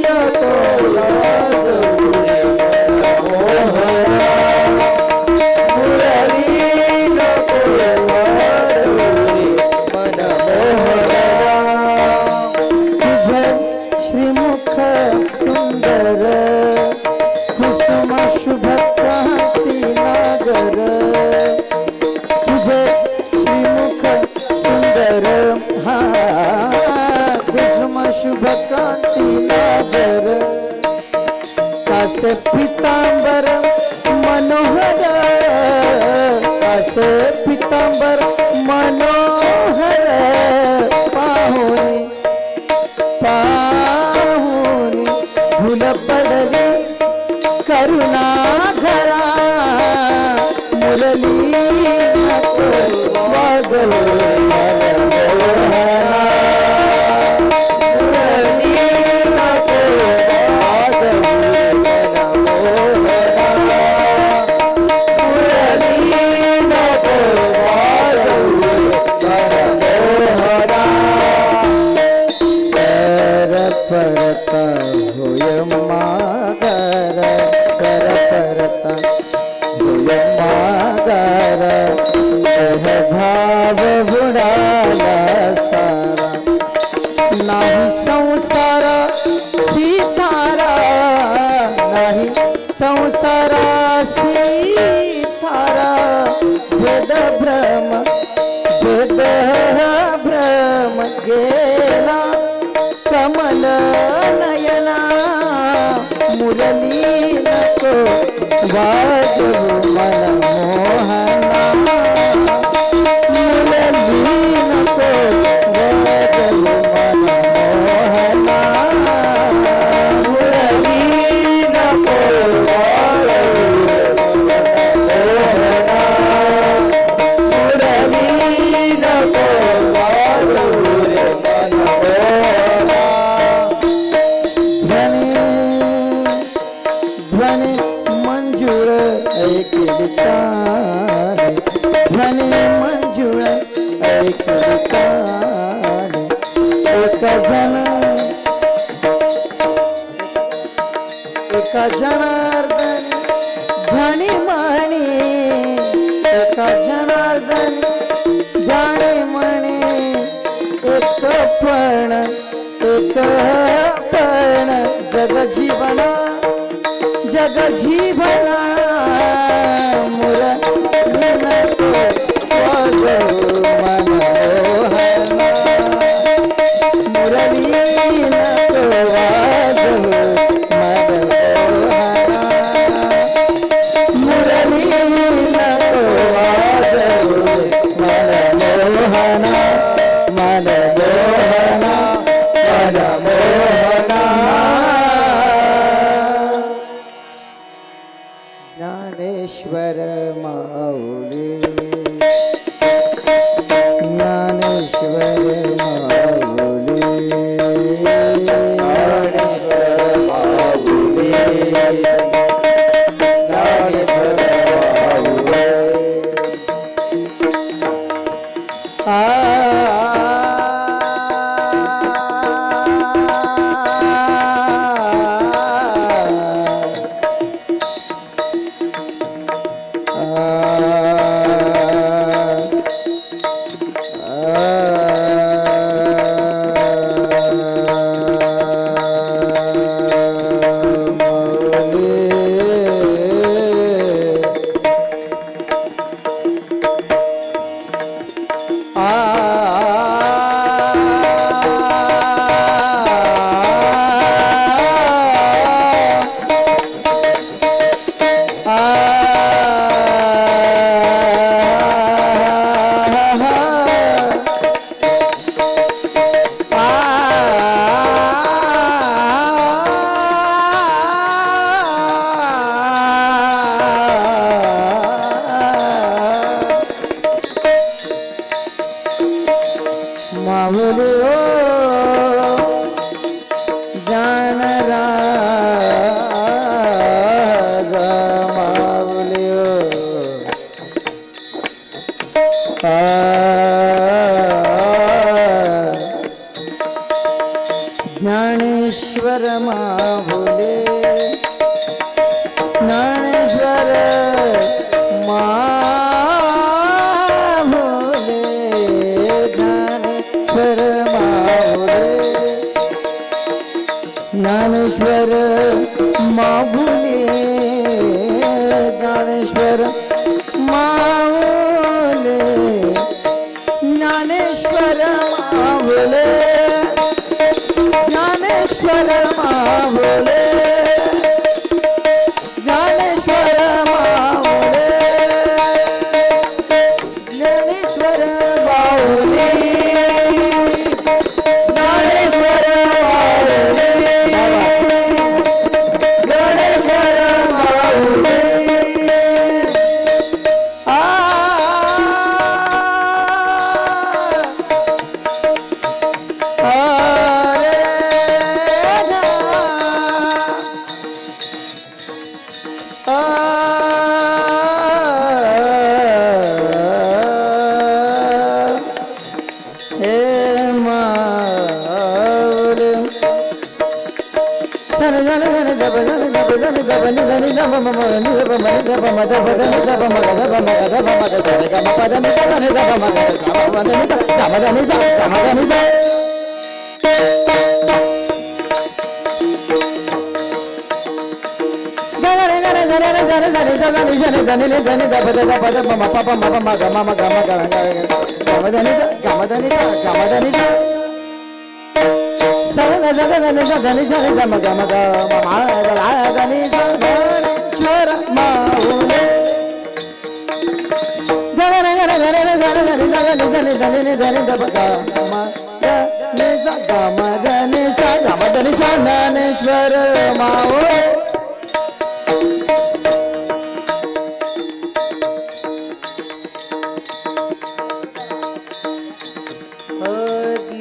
A: नको वाजव मोहना मुरली नको वाजव मन मोहना श्रीमुख सुंदर कुसुम शुभ क्रांती नागर तुझे श्रीमुख सुंदर हा कुसुम शुभ क्रांती नागर कासे पितांबर मनोहर कासे पितांबर मनोहर पाहुनी पाहुनी भूल पडली करुणा घरा मुरली नको वाजव मुरली नको वाजव मुरली नको वाजव परता होय मागार सर परता होय मागार देह भाव बुडाला सारा नाही संसार सीतारा नाही संसारा सीतारा भेद भ्रम गेला कमल नयना मुरली नको वाजव मन मोहना मुरली नको वाजव मन मोहना मुरली नको वाजव मन मोहना मुरली नको वाजव मन मोहना ध्वनि मंजूर एक ठिकाणी ध्वनि मंजूर एक ठिकाणी एक जनार्दन ध्वनि मणी एक जनार्दन ध्वनि मणी एक पण जग जीवना मुरली नको वाजव मन मोहना मुरली नको वाजव मन मोहना मुरली नको वाजव मन मोहना मन मोहना मन मोहना ज्ञानेश्वर माऊली ज्ञानेश्वर माऊली ज्ञानेश्वर माऊली ज्ञानेश्वर माऊली माहुले ज्ञानेश्वर माहुले ज्ञानेश्वर माहुले ज्ञानेश्वर माहुले ज्ञानेश्वर माहुले ज्ञानेश्वर माहुले ज्ञानेश्वर माहुले ज्ञानेश्वर माहुले ज्ञानेश्वर माहुले ज्ञानेश्वर माहुले ज्ञानेश्वर माहुले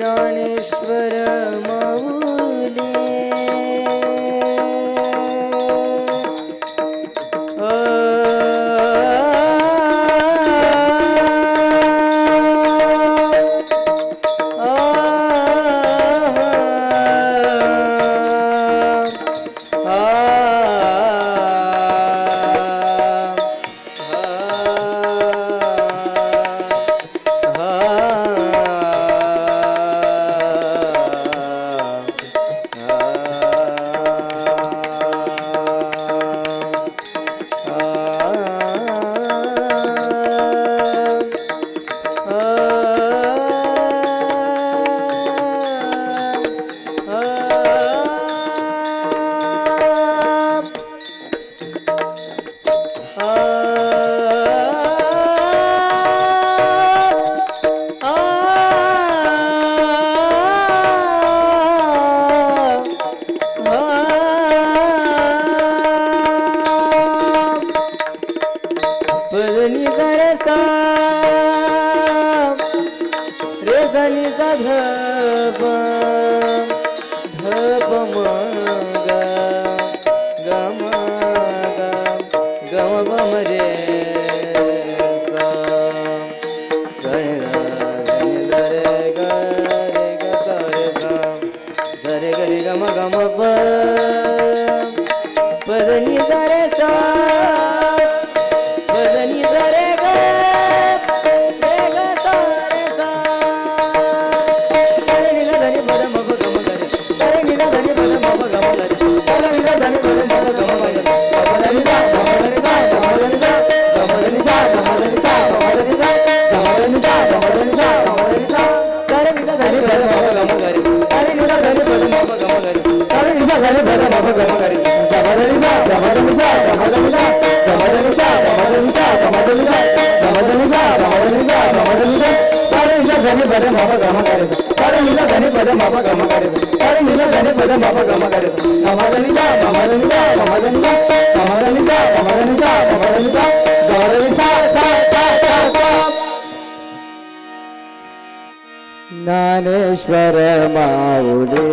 A: ज्ञानेश्वर माहुले
B: ज्ञानेश्वर माहुले
A: ज्ञानेश्वर माहुले ज्ञानेश्वर माहुले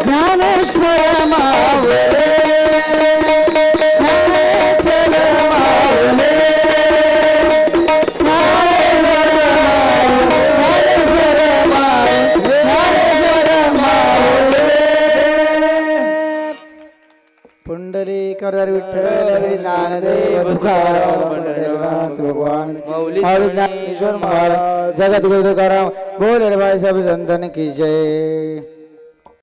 A: ज्ञानेश्वर माहुले ज्ञानेश्वर माहुले करदार विठ्ठल श्री ज्ञानदेव तुकाराम पंढरीनाथ भगवान
B: माऊली
A: माऊली ज्ञानेश्वर महाराज जगत गुरु तुकाराम बोले रे भाई सब संतन की जय।